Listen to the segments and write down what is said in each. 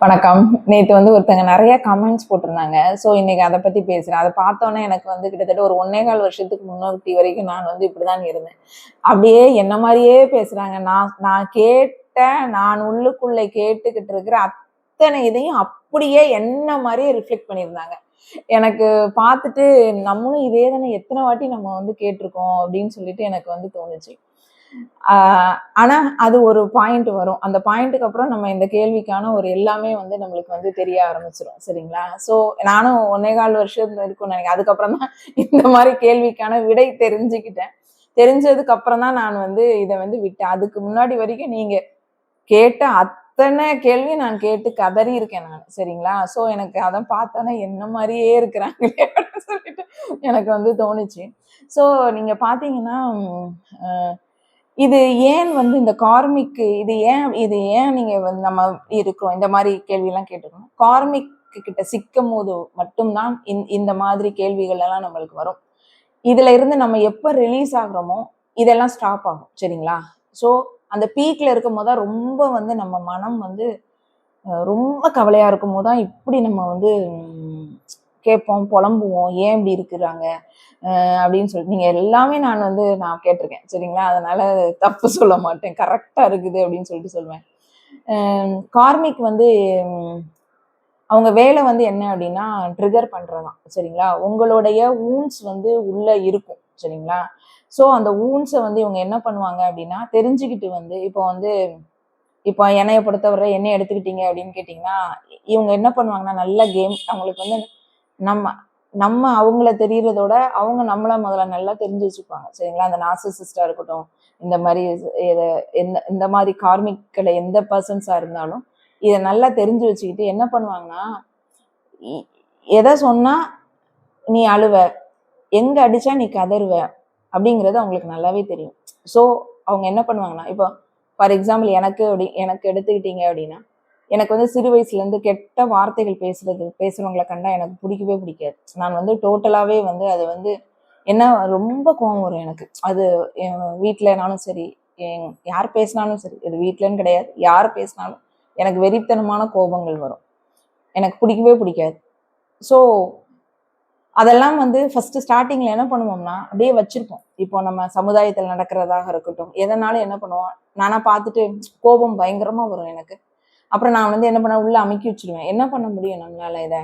வணக்கம். நேத்து ஒருத்தங்க நெறைய கமெண்ட்ஸ் போட்டிருந்தாங்க. ஸோ, இன்னைக்கு அத பத்தி பேசுறேன். அத பார்த்தோனே எனக்கு கிட்டத்தட்ட ஒரு 1 1/4 வருஷத்துக்கு முன்னாடி வரைக்கும் நான் இப்படிதான் இருந்தேன். அப்படியே என்ன மாரியே பேசுறாங்க. நான் நான் நான் உள்ளுக்குள்ள கேட்டுக்கிட்டு இருக்கிற அத்தனை இதையும் அப்படியே என்ன மாரியே ரிஃப்ளெக்ட் பண்ணியிருந்தாங்க. எனக்கு பார்த்துட்டு நம்மளும் இதே தானே எத்தன வாட்டி நம்ம கேட்டுருக்கோம் அப்படின்னு சொல்லிட்டு எனக்கு தோணுச்சு. ஆனா அது ஒரு பாயிண்ட் வரும். அந்த பாயிண்ட்டுக்கு அப்புறம் நம்ம இந்த கேள்விக்கான ஒரு எல்லாமே நம்மளுக்கு தெரிய ஆரம்பிச்சிரும். சரிங்களா? ஸோ நானும் 1 1/4 வருஷம் இருக்கும்னு நினைக்கிறேன். அதுக்கப்புறம் தான் இந்த மாரி கேள்விக்கான விடை தெரிஞ்சுக்கிட்டேன். தெரிஞ்சதுக்கு அப்புறம் தான் நான் இத விட்டேன். அதுக்கு முன்னாடி வரைக்கும் நீங்க கேட்ட அத்தனை கேள்வி நான் கேட்டு கதறி இருக்கேன் நான். சரிங்களா? ஸோ எனக்கு அத பார்த்தோனே என்ன மாரியே இருக்கிறாங்களே அப்படின்னு சொல்லிட்டு எனக்கு தோணுச்சு. ஸோ நீங்க பார்த்தீங்கன்னா, அ இது ஏன் இந்த கார்மிக் இது ஏன் நீங்க நம்ம இருக்கிறோம்? இந்த மாரி கேள்விலாம் கேட்டுருக்கோம். கார்மிக் கிட்ட சிக்கும்போது மட்டும் தான் இந்த மாதிரி கேள்விகள் எல்லாம் நம்மளுக்கு வரும். இதுல இருந்து நம்ம எப்ப ரிலீஸ் ஆகுறோமோ, இதெல்லாம் ஸ்டாப் ஆகும். சரிங்களா? ஸோ அந்த பீக்ல இருக்கும்போது தான் ரொம்ப நம்ம மனம் ரொம்ப கவலையா இருக்கும்போது தான் இப்படி நம்ம கேட்போம், புலம்புவோம். ஏன் இப்படி இருக்கிறாங்க? அப்படின்னு சொல்லிட்டு நீங்க எல்லாமே நான் கேட்டிருக்கேன். சரிங்களா? அதனால தப்பு சொல்ல மாட்டேன். கரெக்ட்டா இருக்குது அப்படின்னு சொல்லிட்டு சொல்லுவேன். கார்மிக் அவங்க வேலை என்ன அப்படின்னா, ட்ரிகர் பண்றதுதான். சரிங்களா? உங்களுடைய வூண்ட்ஸ் உள்ள இருக்கும். சரிங்களா? ஸோ அந்த வூண்ட்ஸ இவங்க என்ன பண்ணுவாங்க அப்படின்னா, தெரிஞ்சுக்கிட்டு இப்போ என்னைய பொறுத்தவரை என்னைய எடுத்துக்கிட்டீங்க அப்படின்னு கேட்டீங்கன்னா, இவங்க என்ன பண்ணுவாங்கன்னா, நல்ல கேம் அவங்களுக்கு நம்ம நம்ம அவங்கள தெரியறதோட, அவங்க நம்மள முதல்ல நல்லா தெரிஞ்சு வச்சுப்பாங்க. சரிங்களா? அந்த நார்சிசிஸ்டா இருக்கட்டும், இந்த மாரி இத இந்த மாரி கார்மிக்ல எந்த பெர்சன்ஸா இருந்தாலும், இத நல்லா தெரிஞ்சு வச்சுக்கிட்டு என்ன பண்ணுவாங்கன்னா, இ எத சொன்னா நீ அழுவ, எங்க அடிச்சா நீ கதறுவ, அப்படிங்கிறது அவங்களுக்கு நல்லாவே தெரியும். ஸோ அவங்க என்ன பண்ணுவாங்கன்னா, இப்போ ஃபார் எக்ஸாம்பிள் எனக்கு எடுத்துக்கிட்டீங்க அப்படின்னா, எனக்கு சிறு வயசுலேருந்து கெட்ட வார்த்தைகள் பேசுறவங்கள கண்டா எனக்கு பிடிக்கவே பிடிக்காது. நான் டோட்டலாவே அது என்ன ரொம்ப கோவம் வரும் எனக்கு. அது என் வீட்லனாலும் சரி, யார் பேசினாலும் சரி, இது வீட்லன்னு கிடையாது. யார் பேசினாலும் எனக்கு வெறித்தனமான கோபங்கள் வரும். எனக்கு பிடிக்கவே பிடிக்காது. ஸோ அதெல்லாம் ஃபர்ஸ்ட் ஸ்டார்ட்டிங்ல என்ன பண்ணுவோம்னா, அப்படியே வச்சிருப்போம். இப்போ நம்ம சமுதாயத்துல நடக்கிறதாக இருக்கட்டும், எதனாலும் என்ன பண்ணுவோம், நானா பார்த்துட்டு கோபம் பயங்கரமா வரும் எனக்கு. அப்புறம் நான் என்ன பண்ண உள்ள அமுக்கி வச்சிருவேன். என்ன பண்ண முடியும் நம்மளால இத?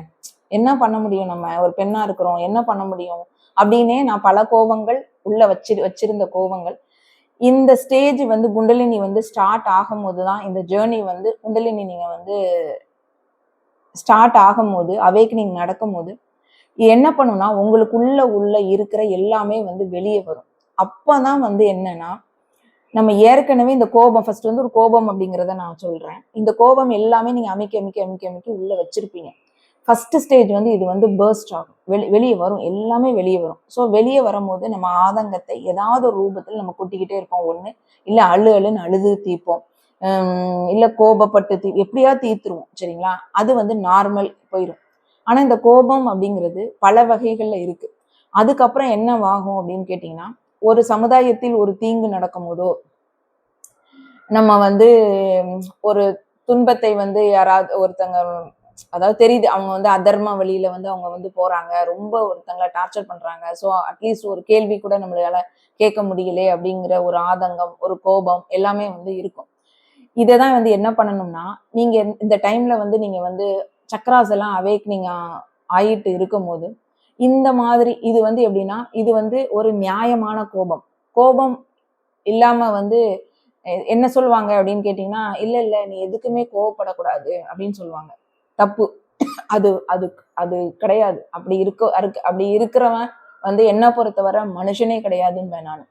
என்ன பண்ண முடியும் நம்ம? ஒரு பெண்ணா இருக்கிறோம். என்ன பண்ண முடியும்? அப்படின்னே நான் பல கோவங்கள் உள்ள வச்சிருந்த கோவங்கள். இந்த ஸ்டேஜ் குண்டலினி ஸ்டார்ட் ஆகும்போது தான் இந்த ஜேர்னி குண்டலினி நீங்க ஸ்டார்ட் ஆகும்போது, அவேக்கனிங் நடக்கும்போது என்ன பண்ணும்னா, உங்களுக்குள்ள உள்ள இருக்கிற எல்லாமே வெளியே வரும். அப்பதான் என்னன்னா, நம்ம ஏற்கனவே இந்த கோபம் ஃபர்ஸ்ட் ஒரு கோபம் அப்படிங்கிறத நான் சொல்றேன். இந்த கோபம் எல்லாமே நீங்க அமுக்கி உள்ள வச்சிருப்பீங்க. ஃபர்ஸ்ட் ஸ்டேஜ் இது பர்ஸ்ட் ஆகும். வெளியே வரும். எல்லாமே வெளியே வரும். ஸோ வெளியே வரும்போது நம்ம ஆதங்கத்தை ஏதாவது ஒரு ரூபத்தில் நம்ம கொட்டிக்கிட்டே இருப்போம். ஒண்ணு இல்ல அழுன்னு அழுது தீர்ப்போம். இல்ல கோபப்பட்டு எப்படியா தீர்த்துருவோம். சரிங்களா? அது நார்மல் போயிடும். ஆனா இந்த கோபம் அப்படிங்கிறது பல வகைகள்ல இருக்கு. அதுக்கப்புறம் என்னவாகும் அப்படின்னு கேட்டீங்கன்னா, ஒரு சமுதாயத்தில் ஒரு தீங்கு நடக்கும் போதோ, நம்ம ஒரு துன்பத்தை யாராவது ஒருத்தங்க, அதாவது தெரியுது அவங்க அதர்ம வழியில அவங்க போறாங்க, ரொம்ப ஒருத்தங்களை டார்ச்சர் பண்றாங்க. ஸோ அட்லீஸ்ட் ஒரு கேள்வி கூட நம்மளால கேட்க முடியலே அப்படிங்கிற ஒரு ஆதங்கம், ஒரு கோபம் எல்லாமே இருக்கும். இதைதான் என்ன பண்ணணும்னா, நீங்க இந்த டைம்ல நீங்க சக்ராஸ் எல்லாம் அவேக்னிங் ஆயிட்டு இருக்கும்போது, இந்த மாதிரி இது எப்படின்னா, இது ஒரு நியாயமான கோபம். கோபம் இல்லாம என்ன சொல்லுவாங்க அப்படின்னு கேட்டீங்கன்னா, இல்ல இல்ல நீ எதுக்குமே கோவப்படக்கூடாது அப்படின்னு சொல்லுவாங்க. தப்பு. அது அது அது கிடையாது. அப்படி இருக்கிறவன் என்ன பொறுத்தவரை மனுஷனே கிடையாதுன்பேன் நானு.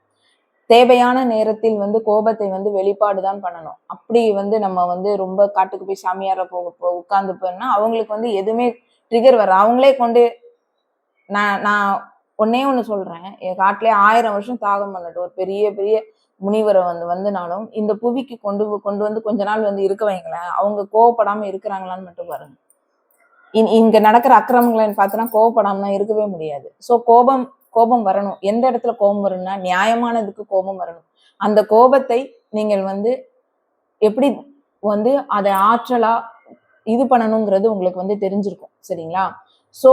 தேவையான நேரத்தில் கோபத்தை வெளிப்பாடுதான் பண்ணணும். அப்படி நம்ம ரொம்ப காட்டுக்கு போய் சாமியார உட்கார்ந்து போனா அவங்களுக்கு எதுவுமே ட்ரிகர் வர அவங்களே கொண்டு நான் நான் ஒன்னே ஒண்ணு சொல்றேன். என் காட்டுலயே 1000 வருஷம் தாகம் பண்ணட்டும். ஒரு பெரிய பெரிய முனிவரை வந்துனாலும் இந்த புவிக்கு கொண்டு கொண்டு கொஞ்ச நாள் இருக்க வைங்களேன். அவங்க கோவப்படாம இருக்கிறாங்களான்னு மட்டும் பாருங்க. இங்க நடக்கிற அக்கிரமங்களை பார்த்தோன்னா கோவப்படாம இருக்கவே முடியாது. ஸோ கோபம் வரணும். எந்த இடத்துல கோபம் வரும்னா, நியாயமானதுக்கு கோபம் வரணும். அந்த கோபத்தை நீங்கள் எப்படி அதை ஆற்றலா இது பண்ணணுங்கிறது உங்களுக்கு வந்து தெரிஞ்சிருக்கும். சரிங்களா? ஸோ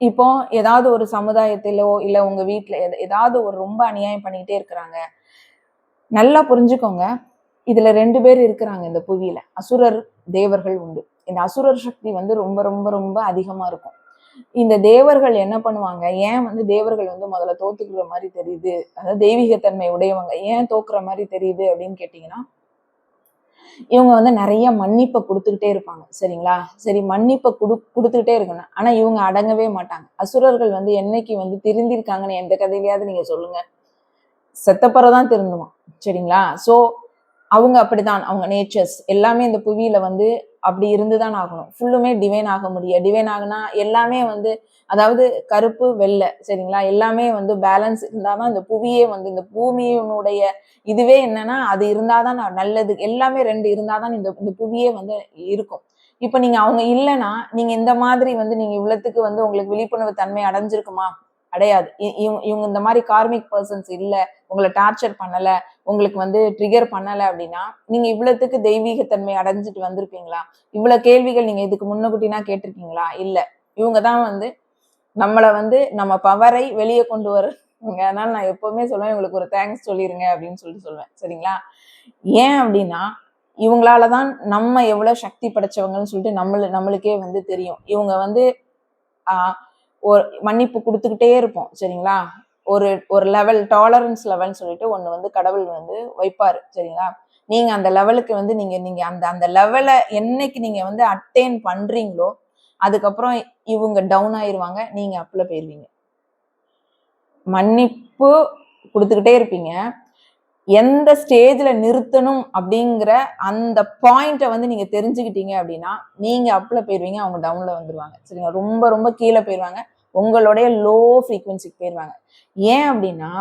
இப்போ ஏதாவது ஒரு சமுதாயத்திலோ இல்ல உங்க வீட்டுல ஏதாவது ஒரு ரொம்ப அநியாயம் பண்ணிக்கிட்டே இருக்கிறாங்க. நல்லா புரிஞ்சுக்கோங்க, இதுல 2 பேர் இருக்கிறாங்க இந்த புவியில. அசுரர், தேவர்கள் உண்டு. இந்த அசுரர் சக்தி வந்து ரொம்ப ரொம்ப ரொம்ப அதிகமா இருக்கும். இந்த தேவர்கள் என்ன பண்ணுவாங்க, ஏன் வந்து தேவர்கள் வந்து முதல்ல தோத்துக்கிற மாதிரி தெரியுது, அதாவது தெய்வீகத்தன்மை உடையவங்க ஏன் தோக்குற மாதிரி தெரியுது அப்படின்னு கேட்டீங்கன்னா, இவங்க வந்து நிறைய மன்னிப்பை கொடுத்துக்கிட்டே இருப்பாங்க. சரிங்களா? சரி, மன்னிப்பை கொடுத்துக்கிட்டே இருக்கணும். ஆனா இவங்க அடங்கவே மாட்டாங்க. அசுரர்கள் வந்து என்னைக்கு வந்து திருந்திருக்காங்கன்னு எந்த கதையிலையாவது நீங்க சொல்லுங்க. செத்தப்பறதான் திருந்துவான். சரிங்களா? சோ அவங்க அப்படித்தான். அவங்க நேச்சர்ஸ் எல்லாமே இந்த புவியில வந்து அப்படி இருந்துதான் ஆகணும். ஃபுல்லுமே டிவைன் ஆக முடியாது. டிவைன் ஆகுனா எல்லாமே வந்து, அதாவது கருப்பு வெள்ளை, சரிங்களா? எல்லாமே வந்து பேலன்ஸ் இருந்தாதான் இந்த புவியே வந்து, இந்த பூமியினுடைய இதுவே என்னன்னா அது இருந்தாதான் நல்லது. எல்லாமே 2 இருந்தாதான் இந்த இந்த புவியே வந்து இருக்கும். இப்ப நீங்க அவங்க இல்லைன்னா நீங்க இந்த மாதிரி வந்து நீங்க இவ்வளவுக்கு வந்து உங்களுக்கு விழிப்புணர்வு தன்மை அடைஞ்சிருக்குமா? அடையாது. இவங்க இந்த மாதிரி கார்மிக் பர்சன்ஸ் இல்ல, உங்களை டார்ச்சர் பண்ணல, உங்களுக்கு வந்து ட்ரிகர் பண்ணல அப்படின்னா நீங்க இவ்வளவுக்கு தெய்வீகத்தன்மை அடைஞ்சிட்டு வந்திருப்பீங்களா? இவ்வளவு கேள்விகள் நீங்க இதுக்கு முன்னகுட்டினா கேட்டிருக்கீங்களா? இல்ல. இவங்கதான் வந்து நம்மளை வந்து நம்ம பவரை வெளியே கொண்டு வருங்க. அதனால நான் எப்பவுமே சொல்லுவேன், இவங்களுக்கு ஒரு தேங்க்ஸ் சொல்லிருங்க அப்படின்னு சொல்லுவேன். சரிங்களா? ஏன் அப்படின்னா இவங்களாலதான் நம்ம எவ்வளவு சக்தி படைச்சவங்கன்னு சொல்லிட்டு நம்மளுக்கே வந்து தெரியும். இவங்க வந்து ஒரு மன்னிப்பு கொடுத்துக்கிட்டே இருப்போம். சரிங்களா? ஒரு ஒரு லெவல், டாலரன்ஸ் லெவல்னு சொல்லிட்டு ஒண்ணு வந்து கடவுள் வந்து வைப்பாரு. சரிங்களா? நீங்க அந்த லெவலுக்கு வந்து நீங்க நீங்க அந்த அந்த லெவலை என்னைக்கு நீங்க வந்து அட்டைன் பண்றீங்களோ அதுக்கப்புறம் இவங்க டவுன் ஆயிருவாங்க, நீங்க அப்ல போயிருவீங்க. மன்னிப்பு கொடுத்துக்கிட்டே இருப்பீங்க. எந்த ஸ்டேஜ்ல நிறுத்தணும் அப்படிங்கிற அந்த பாயிண்ட வந்து நீங்க தெரிஞ்சுக்கிட்டீங்க அப்படின்னா நீங்க அப்ல போயிருவீங்க, அவங்க டவுன்ல வந்துருவாங்க. சரிங்களா? ரொம்ப ரொம்ப கீழே போயிருவாங்க, உங்களுடைய லோ ஃப்ரீக்வன்சிக்கு போயிருவாங்க. ஏன் அப்படின்னா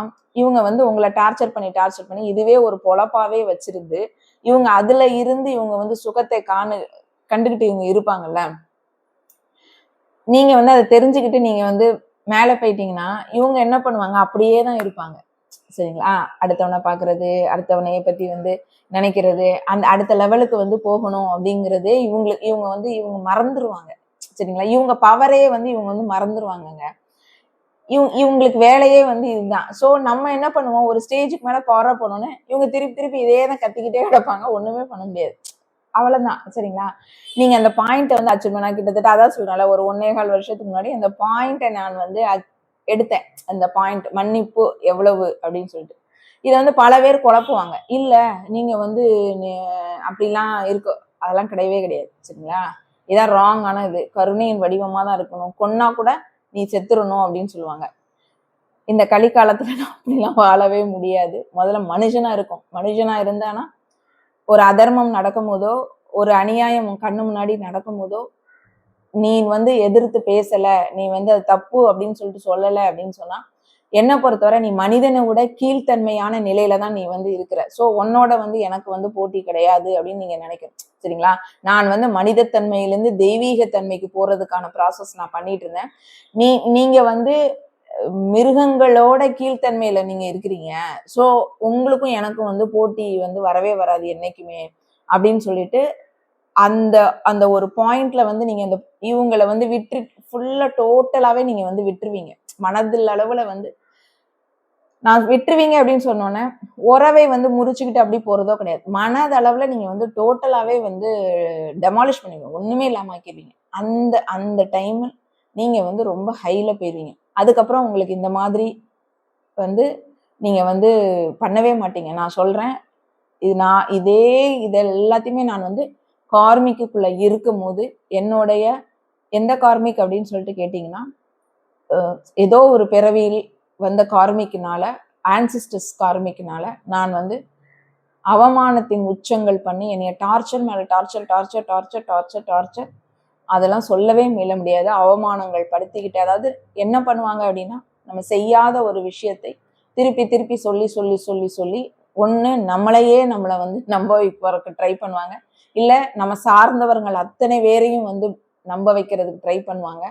இவங்க வந்து உங்களை டார்ச்சர் பண்ணி இதுவே ஒரு பொழப்பாவே வச்சிருந்து இவங்க அதுல இருந்து இவங்க வந்து சுகத்தை கண்டுகிட்டு இவங்க இருப்பாங்கல்ல. நீங்க வந்து அதை தெரிஞ்சுக்கிட்டு நீங்க வந்து மேல போயிட்டீங்கன்னா இவங்க என்ன பண்ணுவாங்க, அப்படியே தான் இருப்பாங்க. சரிங்களா? அடுத்தவனை பாக்குறது, அடுத்தவனைய பத்தி வந்து நினைக்கிறது, அந்த அடுத்த லெவலுக்கு வந்து போகணும் அப்படிங்கிறதே இவங்க வந்து இவங்க மறந்துருவாங்க. சரிங்களா? இவங்க பவரே வந்து இவங்க வந்து மறந்துருவாங்கங்க. இவங்களுக்கு வேலையே வந்து இதுதான். சோ நம்ம என்ன பண்ணுவோம், ஒரு ஸ்டேஜுக்கு மேல பவரா போனோன்னு இவங்க திருப்பி திருப்பி இதே தான் கத்திக்கிட்டே கிடப்பாங்க, ஒண்ணுமே பண்ண முடியாது. அவ்வளவுதான். சரிங்களா? நீங்க அந்த பாயிண்ட வந்து அச்சீவ் பண்ணா கிட்டத்தட்ட அதான் சொல்றேன்ல, ஒரு 1.25 வருஷத்துக்கு முன்னாடி அந்த பாயிண்ட நான் வந்து எடுத்தேன். அந்த பாயிண்ட் மன்னிப்பு எவ்வளவு அப்படின்னு சொல்லிட்டு. இதை வந்து பல பேர் குழப்புவாங்க. இல்ல நீங்க வந்து அப்படிலாம் இருக்கு, அதெல்லாம் கிடையவே கிடையாது. சரிங்களா? இதான் ராங்கான இது. கருணையின் வடிவமா தான் இருக்கணும், கொன்னா கூட நீ செத்துறணும் அப்படின்னு சொல்லுவாங்க. இந்த கலிக்காலத்துல அப்படிலாம் வாழவே முடியாது. முதல்ல மனுஷனா இருக்கும். மனுஷனா இருந்தானா ஒரு அதர்மம் நடக்கும் போதோ, ஒரு அநியாயம் உன் கண்ணு முன்னாடி நடக்கும் போதோ நீ வந்து எதிர்த்து பேசல, நீ வந்து அது தப்பு அப்படின்னு சொல்லிட்டு சொல்லல அப்படின்னு சொன்னா என்னை பொறுத்தவரை நீ மனிதனை விட கீழ்த்தன்மையான நிலையில தான் நீ வந்து இருக்கிற. சோ உன்னோட வந்து எனக்கு வந்து போட்டி கிடையாது அப்படின்னு நீங்க நினைக்கணும். சரிங்களா? நான் வந்து மனிதத்தன்மையிலிருந்து தெய்வீகத்தன்மைக்கு போறதுக்கான ப்ராசஸ் நான் பண்ணிட்டு இருந்தேன். நீங்க வந்து மிருகங்களோட கீழ்த்தன்மையில நீங்க இருக்கிறீங்க. சோ உங்களுக்கும் எனக்கும் வந்து போட்டி வந்து வரவே வராது என்னைக்குமே அப்படின்னு சொல்லிட்டு அந்த அந்த ஒரு பாயிண்ட்ல வந்து நீங்க இந்த இவங்களை வந்து ஃபுல்லா டோட்டலாவே நீங்க வந்து விட்டுருவீங்க. மனதில் அளவுல வந்து நான் விட்டுருவீங்க அப்படின்னு சொன்னோன்னே உறவை வந்து முறிச்சுக்கிட்டு அப்படி போறதோ கிடையாது. மனதளவுல நீங்க வந்து டோட்டலாவே வந்து டெமாலிஷ் பண்ணுவீங்க, ஒண்ணுமே இல்லாம ஆக்கிடுவீங்க. அந்த அந்த டைம் நீங்க வந்து ரொம்ப ஹைல போயிருவீங்க. அதுக்கப்புறம் உங்களுக்கு இந்த மாதிரி வந்து நீங்க வந்து பண்ணவே மாட்டீங்க. நான் சொல்றேன், இது எல்லாத்தையுமே நான் வந்து கார்மிக்குள்ள இருக்கும் போது என்னுடைய எந்த கார்மிக் அப்படின்னு சொல்லிட்டு கேட்டீங்கன்னா, ஏதோ ஒரு பிறவியில் வந்த கார்மிக்கினால, ஆன்சிஸ்டர்ஸ் கார்மிக்கினால நான் வந்து அவமானத்தின் உச்சங்கள் பண்ணி என்னைய டார்ச்சர் மேல டார்ச்சர் அதெல்லாம் சொல்லவே மீள முடியாது. அவமானங்கள் படுத்திக்கிட்டு, அதாவது என்ன பண்ணுவாங்க அப்படின்னா நம்ம செய்யாத ஒரு விஷயத்தை திருப்பி திருப்பி சொல்லி ஒண்ணு நம்மளை வந்து நம்ப வைப்பதற்கு ட்ரை பண்ணுவாங்க, இல்ல நம்ம சார்ந்தவர்கள் அத்தனை பேரையும் வந்து நம்ப வைக்கிறதுக்கு ட்ரை பண்ணுவாங்க.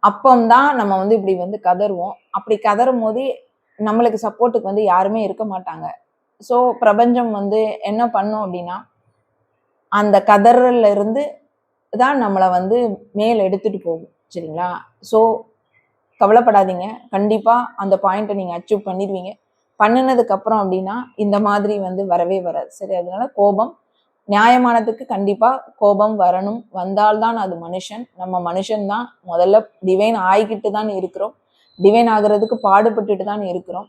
அப்பந்தான் நம்ம வந்து இப்படி வந்து கதறுவோம். அப்படி கதறும் போது நம்மளுக்கு சப்போர்ட்டுக்கு வந்து யாருமே இருக்க மாட்டாங்க. ஸோ பிரபஞ்சம் வந்து என்ன பண்ணும் அப்படின்னா அந்த கதறல்ல இருந்து தான் நம்மளை வந்து மேல் எடுத்துட்டு போகும். சரிங்களா? ஸோ கவலைப்படாதீங்க. கண்டிப்பா அந்த பாயிண்ட்டை நீங்க அச்சீவ் பண்ணிடுவீங்க. பண்ணினதுக்கு அப்புறம் அப்படின்னா இந்த மாதிரி வந்து வரவே வராது. சரி, அதனால கோபம் நியாயமானதுக்கு கண்டிப்பா கோபம் வரணும். வந்தால்தான் அது மனுஷன். நம்ம மனுஷன் தான் முதல்ல டிவைன் ஆகிக்கிட்டு தான் இருக்கிறோம். டிவைன் ஆகிறதுக்கு பாடுபட்டுட்டு தான் இருக்கிறோம்.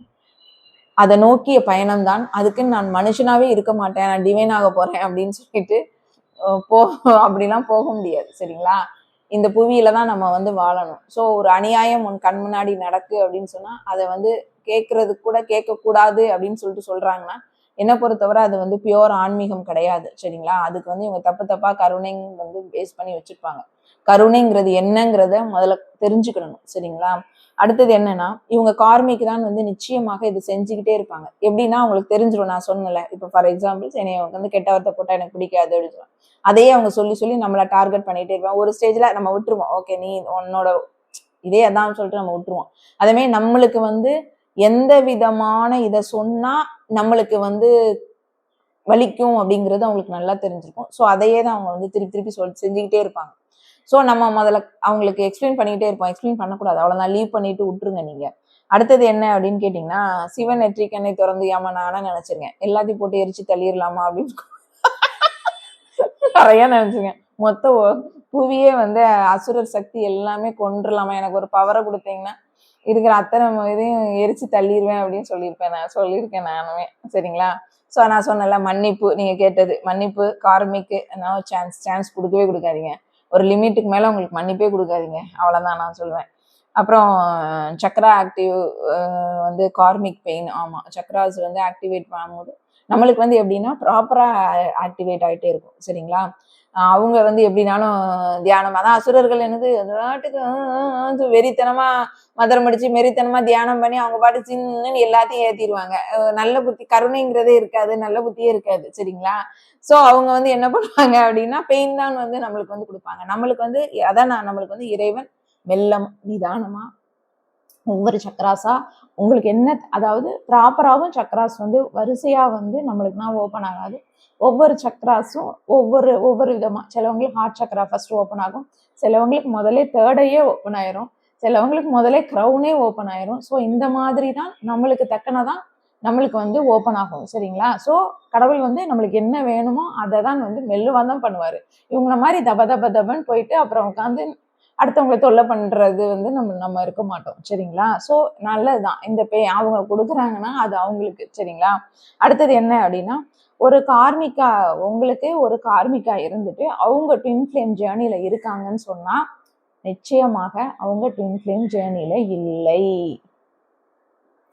அதை நோக்கிய பயணம் தான். அதுக்கு நான் மனுஷனாவே இருக்க மாட்டேன், நான் டிவைன் ஆக போறேன் அப்படின்னு சொல்லிட்டு போ அப்படிலாம் போக முடியாது. சரிங்களா? இந்த புவியில தான் நம்ம வந்து வாழணும். ஸோ ஒரு அநியாயம் உன் கண் முன்னாடி நடக்கு அப்படின்னு சொன்னா அதை வந்து கேட்கறதுக்கு கூட கேட்கக்கூடாது அப்படின்னு சொல்லிட்டு சொல்றாங்கன்னா என்னை பொறுத்தவரை அது வந்து பியோர் ஆன்மீகம் கிடையாது. சரிங்களா? அதுக்கு வந்து இவங்க தப்பு தப்பா கருணை வந்து பேஸ் பண்ணி வச்சிருப்பாங்க. கருணைங்கிறது என்னங்கிறத முதல்ல தெரிஞ்சுக்கணும். சரிங்களா? அடுத்தது என்னன்னா, இவங்க கார்மிக்கு தான் வந்து நிச்சயமாக இது செஞ்சுக்கிட்டே இருப்பாங்க. எப்படின்னா அவங்களுக்கு தெரிஞ்சிடும். நான் சொன்னல, இப்போ ஃபார் எக்ஸாம்பிள் என்னை வந்து கெட்ட வார்த்தை போட்டா எனக்கு பிடிக்காது அப்படின்னு சொல்லுவாங்க. அதையே அவங்க சொல்லி சொல்லி நம்மளை டார்கெட் பண்ணிட்டே இருப்பாங்க. ஒரு ஸ்டேஜ்ல நம்ம விட்டுருவோம். ஓகே, நீ உன்னோட இதே அதான் சொல்லிட்டு நம்ம விட்டுருவோம். அதே மாதிரி நம்மளுக்கு வந்து எந்த விதமான இதை சொன்னா நம்மளுக்கு வந்து வலிக்கும் அப்படிங்கிறது அவங்களுக்கு நல்லா தெரிஞ்சிருக்கும். ஸோ அதையே தான் அவங்க வந்து திருப்பி திருப்பி செஞ்சுக்கிட்டே இருப்பாங்க. ஸோ நம்ம முதல்ல அவங்களுக்கு எக்ஸ்பிளைன் பண்ணிக்கிட்டே இருப்போம். எக்ஸ்பிளைன் பண்ணக்கூடாது, அவ்வளோதான், லீவ் பண்ணிட்டு விட்டுருங்க நீங்க. அடுத்தது என்ன அப்படின்னு கேட்டிங்கன்னா, சிவன் நெற்றிக்கண்ணை திறந்து ஏமா நானே நினைச்சிருக்கேன் எல்லாத்தையும் போட்டு எரிச்சு தள்ளிடலாமா அப்படின்னு நிறைய நினைச்சிருக்கேன். மொத்த புவியே வந்து அசுரர் சக்தி எல்லாமே கொண்டுடலாமா, எனக்கு ஒரு பவரை கொடுத்தீங்கன்னா இருக்கிற அத்தனை இதையும் எரிச்சு தள்ளிடுவேன் அப்படின்னு சொல்லியிருக்கேன் நானுமே. சரிங்களா? ஸோ நான் சொன்னல, மன்னிப்பு, நீங்க கேட்டது மன்னிப்பு, கார்மிக்கு சான்ஸ் கொடுக்கவே கொடுக்காதீங்க. ஒரு லிமிட்டுக்கு மேல உங்களுக்கு மன்னிப்பே கொடுக்காதீங்க. அவ்வளவுதான் நான் சொல்லுவேன். அப்புறம் சக்ரா ஆக்டிவ் வந்து கார்மிக் பெயின். ஆமா, சக்ராஸ் வந்து ஆக்டிவேட் பண்ணும்போது நம்மளுக்கு வந்து எப்படின்னா ப்ராப்பரா ஆக்டிவேட் ஆகிட்டே இருக்கும். சரிங்களா? அவங்க வந்து எப்படின்னாலும் தியானம், அதான் அசுரர்கள் என்னது நாட்டுக்கு வெறித்தனமா மதரம் அடிச்சு மெறித்தனமா தியானம் பண்ணி அவங்க பாட்டு சின்னன்னு எல்லாத்தையும் ஏத்திடுவாங்க. நல்ல புத்தி, கருணைங்கிறதே இருக்காது, நல்ல புத்தியே இருக்காது. சரிங்களா? ஸோ அவங்க வந்து என்ன பண்ணுவாங்க அப்படின்னா பெயின் தான் வந்து நம்மளுக்கு வந்து கொடுப்பாங்க. நம்மளுக்கு வந்து அதான் நம்மளுக்கு வந்து இறைவன் மெல்லம் நிதானமா ஒவ்வொரு சக்கராஸா உங்களுக்கு என்ன, அதாவது ப்ராப்பராகவும் சக்கராஸ் வந்து வரிசையா வந்து நம்மளுக்குனா ஓப்பன் ஆகாது. ஒவ்வொரு சக்கராஸும் ஒவ்வொரு விதமா, சிலவங்களுக்கு ஹார்ட் சக்கரா ஃபர்ஸ்ட் ஓப்பன் ஆகும், சிலவங்களுக்கு முதலே தேர்டையே ஓப்பன் ஆயிரும், சிலவங்களுக்கு முதலே க்ரௌனே ஓப்பன் ஆயிரும். ஸோ இந்த மாதிரி தான் நம்மளுக்கு தக்கனதான் நம்மளுக்கு வந்து ஓப்பன் ஆகும். சரிங்களா? ஸோ கடவுள் வந்து நம்மளுக்கு என்ன வேணுமோ அதை தான் வந்து மெல்லுவா தான் பண்ணுவாரு. இவங்கள மாதிரி தப தப தபன்னு போயிட்டு அப்புறம் உட்காந்து அடுத்தவங்களை தொல்லை பண்றது வந்து நம்ம இருக்க மாட்டோம். சரிங்களா? ஸோ நல்லதுதான். இந்த அவங்க கொடுக்குறாங்கன்னா அது அவங்களுக்கு. சரிங்களா? அடுத்தது என்ன அப்படின்னா, ஒரு கார்மிகா, உங்களுக்கு ஒரு கார்மிகா இருந்துட்டு அவங்க ட்வின் ஃப்ளேம் ஜேர்னில இருக்காங்கன்னு சொன்னா நிச்சயமாக அவங்க ட்வின் ஃப்ளேம் ஜேர்னில இல்லை.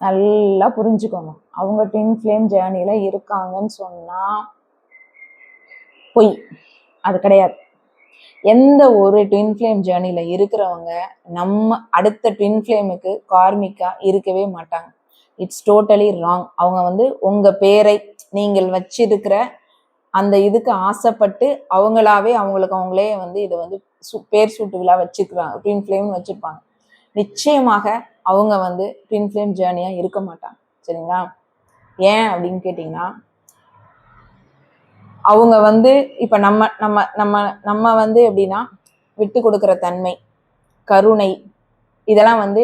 நல்லா புரிஞ்சுக்கோங்க. அவங்க ட்வின் ஃப்ளேம் ஜேர்னில இருக்காங்கன்னு சொன்னா பொய், அது கிடையாது. எந்த ஒரு ட்வின் ஃப்ளேம் ஜேர்னில இருக்கிறவங்க நம்ம அடுத்த ட்வின் ஃப்ளேமுக்கு கார்மிக்கா இருக்கவே மாட்டாங்க. It's totally wrong. அவங்க வந்து உங்க பேரை நீங்கள் வச்சிருக்கிற அந்த இதுக்கு ஆசைப்பட்டு அவங்களாவே அவங்களே வந்து இதை வந்து பேர் சூட்டு விழா வச்சுக்கிறாங்க, ட்வின் ஃப்ளேம்னு வச்சிருப்பாங்க. நிச்சயமாக அவங்க வந்து ட்வின் ஃப்ளேம் ஜேர்னியா இருக்க மாட்டாங்க. சரிங்களா? ஏன் அப்படின்னு கேட்டிங்கன்னா, அவங்க வந்து இப்ப நம்ம நம்ம நம்ம நம்ம வந்து எப்படின்னா விட்டு கொடுக்குற தன்மை, கருணை, இதெல்லாம் வந்து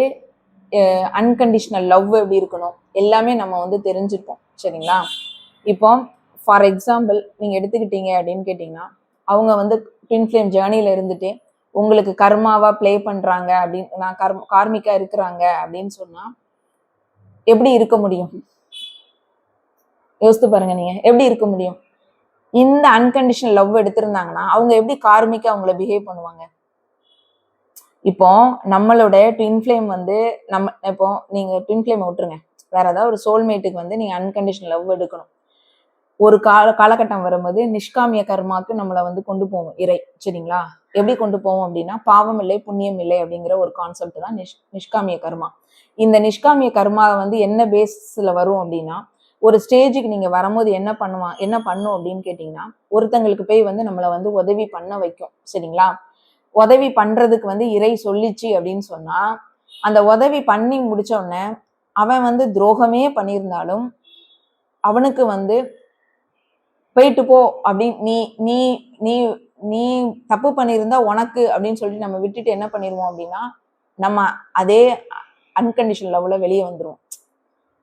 அன்கண்டிஷனல் லவ் எப்படி இருக்கணும் எல்லாமே நம்ம வந்து தெரிஞ்சிருப்போம். சரிங்களா? இப்போ ஃபார் எக்ஸாம்பிள் நீங்க எடுத்துக்கிட்டீங்க அப்படின்னு கேட்டீங்கன்னா, அவங்க வந்து ட்வின் ஃப்ளேம் ஜேர்னில இருந்துட்டு உங்களுக்கு கர்மாவா பிளே பண்றாங்க அப்படின்னு, நான் கார்மிக்கா இருக்கிறாங்க அப்படின்னு சொன்னா எப்படி இருக்க முடியும்? யோசித்து பாருங்க, நீங்க எப்படி இருக்க முடியும்? இந்த அன்கண்டிஷனல் லவ் எடுத்திருந்தாங்கன்னா அவங்க எப்படி கார்மிக்கா அவங்கள பிஹேவ் பண்ணுவாங்க? இப்போ நம்மளோட ட்வின் ஃப்ளேம் வந்து இப்போ நீங்க ட்வின் ஃப்ளேம் விட்டுருங்க, வேற ஏதாவது ஒரு சோல்மேட்டுக்கு வந்து நீங்க அன்கண்டிஷனல் லவ் எடுக்கணும். ஒரு காலகட்டம் வரும்போது நிஷ்காமிய கர்மாக்கு நம்மளை வந்து கொண்டு போவோம் இறை. சரிங்களா? எப்படி கொண்டு போவோம் அப்படின்னா, பாவம் இல்லை புண்ணியம் இல்லை அப்படிங்கிற ஒரு கான்செப்ட் தான் நிஷ்காமிய கர்மா. இந்த நிஷ்காமிய கர்மா வந்து என்ன பேஸ்ல வரும் அப்படின்னா, ஒரு ஸ்டேஜுக்கு நீங்க வரும்போது என்ன பண்ணும் அப்படின்னு கேட்டீங்கன்னா, ஒருத்தங்களுக்கு போய் வந்து நம்மளை வந்து உதவி பண்ண வைக்கும். சரிங்களா? உதவி பண்றதுக்கு வந்து இறை சொல்லிச்சு அப்படின்னு சொன்னா, அந்த உதவி பண்ணி முடிச்ச உடனே அவன் வந்து துரோகமே பண்ணியிருந்தாலும் அவனுக்கு வந்து போயிட்டு போ அப்படின்னு நீ நீ நீ நீ தப்பு பண்ணியிருந்தா உனக்கு அப்படின்னு சொல்லிட்டு நம்ம விட்டுட்டு என்ன பண்ணிடுவோம் அப்படின்னா நம்ம அதே அன்கண்டிஷனல் லவ்ல வெளியே வந்துருவோம்.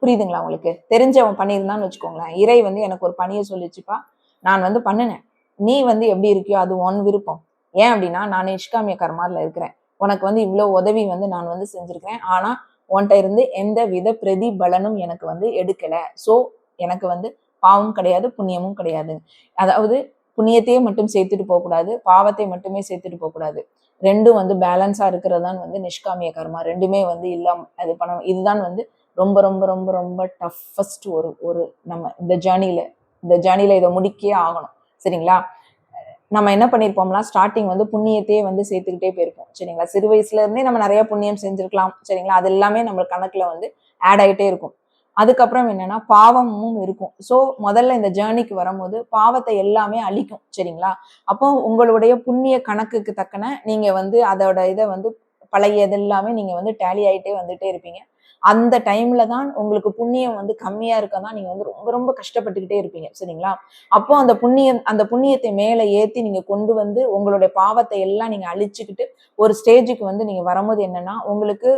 புரியுதுங்களா உங்களுக்கு? தெரிஞ்சவன் பண்ணியிருந்தான்னு வச்சுக்கோங்களேன், இறை வந்து எனக்கு ஒரு பணியை சொல்லிச்சுப்பா, நான் வந்து பண்ணினேன், நீ வந்து எப்படி இருக்கியோ அது உன் விருப்பம். ஏன் அப்படின்னா நான் நிஷ்காமிய கர்மால இருக்கிறேன், உனக்கு வந்து இவ்வளவு உதவி வந்து நான் வந்து செஞ்சிருக்கிறேன், ஆனா உன்கிட்ட இருந்து எந்த வித பிரதிபலனும் எனக்கு வந்து எடுக்கல. சோ எனக்கு வந்து பாவம் கிடையாது, புண்ணியமும் கிடையாது. அதாவது புண்ணியத்தையே மட்டும் சேர்த்துட்டு போகக்கூடாது, பாவத்தை மட்டுமே சேர்த்துட்டு போகக்கூடாது. ரெண்டும் வந்து பேலன்ஸா இருக்கிறது தான் வந்து நிஷ்காமிய கர்மா. ரெண்டுமே வந்து இல்லாம அது பண்ணணும். இதுதான் வந்து ரொம்ப ரொம்ப ரொம்ப ரொம்ப டஃபஸ்ட் ஒரு ஒரு நம்ம இந்த ஜேர்னில இதை முடிக்கே ஆகணும். சரிங்களா? நம்ம என்ன பண்ணியிருப்போம்னா ஸ்டார்டிங் வந்து புண்ணியத்தையே வந்து சேர்த்துக்கிட்டே போயிருப்போம். சரிங்களா? சிறு வயசுல இருந்தே நம்ம நிறைய புண்ணியம் செஞ்சிருக்கலாம். சரிங்களா? அது எல்லாமே நம்ம கணக்குல வந்து ஆட் ஆகிட்டே இருக்கும். அதுக்கப்புறம் என்னன்னா பாவமும் இருக்கும். ஸோ முதல்ல இந்த ஜேர்னிக்கு வரும்போது பாவத்தை எல்லாமே அழிக்கும். சரிங்களா? அப்போ உங்களுடைய புண்ணிய கணக்குக்கு தக்கன நீங்க வந்து அதோட இதை வந்து பழைய இதெல்லாமே நீங்க வந்து டேலி ஆகிட்டே வந்துட்டே இருப்பீங்க. அந்த டைம்ல தான் உங்களுக்கு புண்ணியம் வந்து கம்மியா இருக்கதான் நீங்க வந்து ரொம்ப ரொம்ப கஷ்டப்பட்டுக்கிட்டே இருப்பீங்க. சரிங்களா? அப்போ அந்த புண்ணியத்தை மேல ஏத்தி நீங்க கொண்டு வந்து உங்களுடைய பாவத்தை எல்லாம் நீங்க அழிச்சுக்கிட்டு ஒரு ஸ்டேஜுக்கு வந்து நீங்க வரும்போது என்னன்னா உங்களுக்கு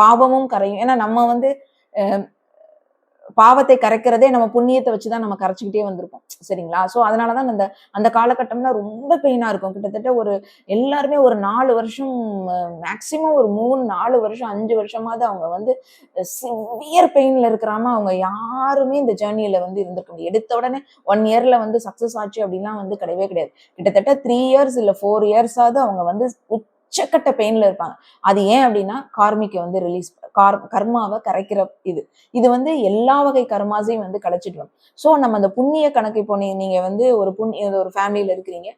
பாவமும் கரையும். ஏன்னா நம்ம வந்து பாவத்தை கரைக்கிறதே நம்ம புண்ணியத்தை வச்சுதான் நம்ம கரைச்சிக்கிட்டே வந்திருப்போம். சரிங்களா? சோ அதனாலதான் அந்த காலகட்டம்னா ரொம்ப பெயினா இருக்கும். கிட்டத்தட்ட ஒரு எல்லாருமே ஒரு 4 வருஷம், மேக்சிமம் ஒரு 3-4 வருஷம் 5 வருஷமாவது அவங்க வந்து சிவியர் பெயின்ல இருக்கிறாம அவங்க யாருமே இந்த ஜேர்னியில வந்து இருந்திருக்க முடியும். எடுத்த உடனே 1 இயர்ல வந்து சக்சஸ் ஆச்சு அப்படின்லாம் வந்து கிடையவே கிடையாது. கிட்டத்தட்ட 3 இயர்ஸ் இல்ல 4 இயர்ஸாவது அவங்க வந்து உச்சக்கட்ட பெயின்ல இருப்பாங்க. அது ஏன் அப்படின்னா கார்மிக்கை வந்து ரிலீஸ் கர்மாவை கரைக்கிற இது வந்து எல்லா வகை கர்மாஸையும் வந்து கலைச்சிட்டு. ஸோ நம்ம அந்த புண்ணிய கணக்கு இப்போ நீங்க வந்து ஒரு ஃபேமிலியில இருக்கிறீங்க,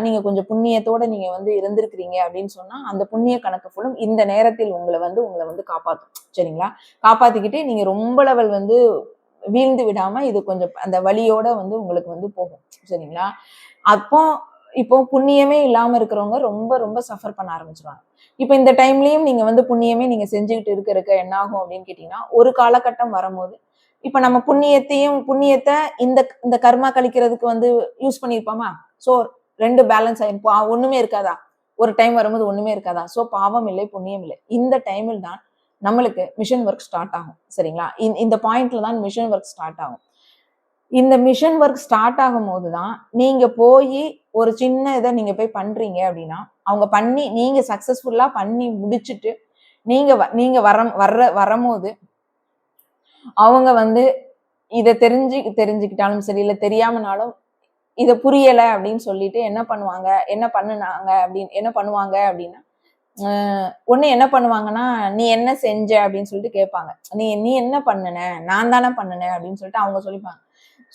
நீங்க கொஞ்சம் புண்ணியத்தோட நீங்க வந்து இருந்திருக்கிறீங்க அப்படின்னு சொன்னா அந்த புண்ணிய கணக்கு ஃபுல்லும் இந்த நேரத்தில் உங்களை வந்து காப்பாற்றும். சரிங்களா? காப்பாத்திக்கிட்டு நீங்க ரொம்ப லெவல் வந்து வீழ்ந்து விடாம இது கொஞ்சம் அந்த வழியோட வந்து உங்களுக்கு வந்து போகும். சரிங்களா? அப்போ இப்போ புண்ணியமே இல்லாம இருக்கிறவங்க ரொம்ப ரொம்ப சஃபர் பண்ண ஆரம்பிச்சிருவாங்க. இப்ப இந்த டைம்லயும் நீங்க வந்து புண்ணியமே நீங்க செஞ்சுக்கிட்டு இருக்க என்ன ஆகும் அப்படின்னு கேட்டீங்கன்னா ஒரு காலகட்டம் வரும்போது இப்ப நம்ம புண்ணியத்தை இந்த இந்த கர்மா கழிக்கிறதுக்கு வந்து யூஸ் பண்ணிருப்போமா? சோ 2 பேலன்ஸ் ஆயிருப்போம். ஒண்ணுமே இருக்காதா? ஒரு டைம் வரும்போது ஒண்ணுமே இருக்காதா? சோ பாவம் இல்லை, புண்ணியம் இல்லை. இந்த டைமில் தான் நம்மளுக்கு மிஷன் ஒர்க் ஸ்டார்ட் ஆகும். சரிங்களா? இந்த பாயிண்ட்ல தான் மிஷன் ஒர்க் ஸ்டார்ட் ஆகும். இந்த மிஷன் ஒர்க் ஸ்டார்ட் ஆகும் போதுதான் நீங்க போய் ஒரு சின்ன இதை நீங்க போய் பண்றீங்க அப்படின்னா அவங்க பண்ணி நீங்க சக்சஸ்ஃபுல்லா பண்ணி முடிச்சுட்டு நீங்க வரும்போது அவங்க வந்து இதை தெரிஞ்சுக்கிட்டாலும் சரி இல்ல தெரியாமனாலும் இதை புரியல அப்படின்னு சொல்லிட்டு என்ன பண்ணுவாங்க அப்படின்னா ஒண்ணு என்ன பண்ணுவாங்கன்னா நீ என்ன செஞ்ச அப்படின்னு சொல்லிட்டு கேட்பாங்க. நீ என்ன பண்ணுன? நான் தானே பண்ணுனேன் அப்படின்னு சொல்லிட்டு அவங்க சொல்லிப்பாங்க.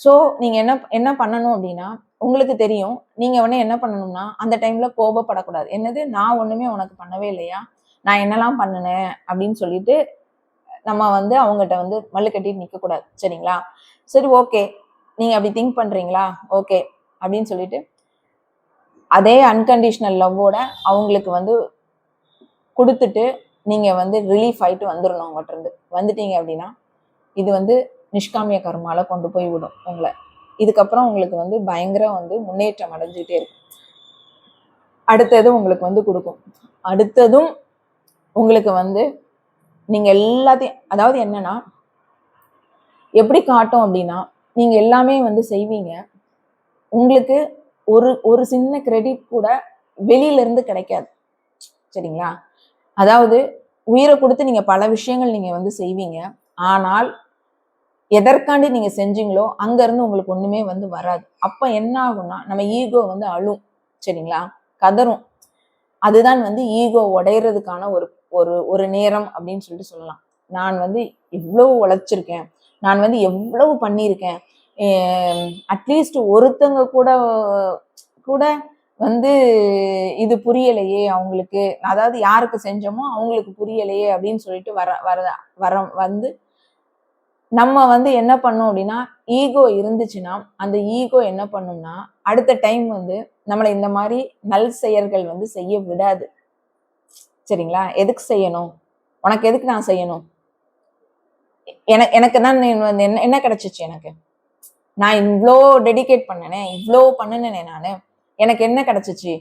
ஸோ நீங்க என்ன பண்ணணும் அப்படின்னா உங்களுக்கு தெரியும். நீங்க உடனே என்ன பண்ணணும்னா அந்த டைம்ல கோபப்படக்கூடாது. என்னது நான் ஒண்ணுமே உனக்கு பண்ணவே இல்லையா? நான் என்னெல்லாம் பண்ணுனேன் அப்படின்னு சொல்லிட்டு நம்ம வந்து அவங்ககிட்ட வந்து மல்லு கட்டிட்டு நிக்க கூடாது. சரிங்களா? சரி, ஓகே, நீங்க அப்படி திங்க் பண்றீங்களா? ஓகே அப்படின்னு சொல்லிட்டு அதே அன்கண்டிஷனல் லவ்வோட அவங்களுக்கு வந்து கொடுத்துட்டு நீங்க வந்து ரிலீஃப் ஆயிட்டு வந்துடணும். அவங்ககிட்ட இருந்து வந்துட்டீங்க அப்படின்னா இது வந்து நிஷ்காமிய கர்மால கொண்டு போய் விடும் உங்களை. இதுக்கப்புறம் உங்களுக்கு வந்து பயங்கர வந்து முன்னேற்றம் அடைஞ்சுட்டே இருக்கும். அடுத்தது உங்களுக்கு வந்து கொடுக்கும். அடுத்ததும் உங்களுக்கு வந்து நீங்க எல்லாத்தையும், அதாவது என்னன்னா எப்படி காட்டும் அப்படின்னா நீங்க எல்லாமே வந்து செய்வீங்க, உங்களுக்கு ஒரு ஒரு சின்ன கிரெடிட் கூட வெளியில இருந்து கிடைக்காது. சரிங்களா? அதாவது உயிரை கொடுத்து நீங்க பல விஷயங்கள் நீங்க வந்து செய்வீங்க, ஆனால் எதற்காண்டி நீங்க செஞ்சீங்களோ அங்க இருந்து உங்களுக்கு ஒண்ணுமே வந்து வராது. அப்ப என்ன ஆகும்னா நம்ம ஈகோ வந்து அழும். சரிங்களா? கதரும். அதுதான் வந்து ஈகோ உடையறதுக்கான ஒரு ஒரு ஒரு நேரம் அப்படின்னு சொல்லிட்டு சொல்லலாம். நான் வந்து எவ்வளவு உழைச்சிருக்கேன், நான் வந்து எவ்வளவு பண்ணியிருக்கேன், அட்லீஸ்ட் ஒருத்தங்க கூட கூட வந்து இது புரியலையே அவங்களுக்கு, அதாவது யாருக்கு செஞ்சோமோ அவங்களுக்கு புரியலையே அப்படின்னு சொல்லிட்டு வந்து நம்ம வந்து என்ன பண்ணோம் அப்படின்னா ஈகோ இருந்துச்சுன்னா அந்த ஈகோ என்ன பண்ணும்னா அடுத்த டைம் வந்து நம்மளை இந்த மாதிரி நல் செயல்கள் வந்து செய்ய விடாது. சரிங்களா? எதுக்கு செய்யணும்? உனக்கு எதுக்கு நான் செய்யணும்? எனக்கு தான் என்ன கிடைச்சிச்சு? எனக்கு நான் இவ்வளோ டெடிகேட் பண்ணனே, இவ்வளோ பண்ணினேனே நானு, எனக்கு என்ன கிடைச்சிச்சு,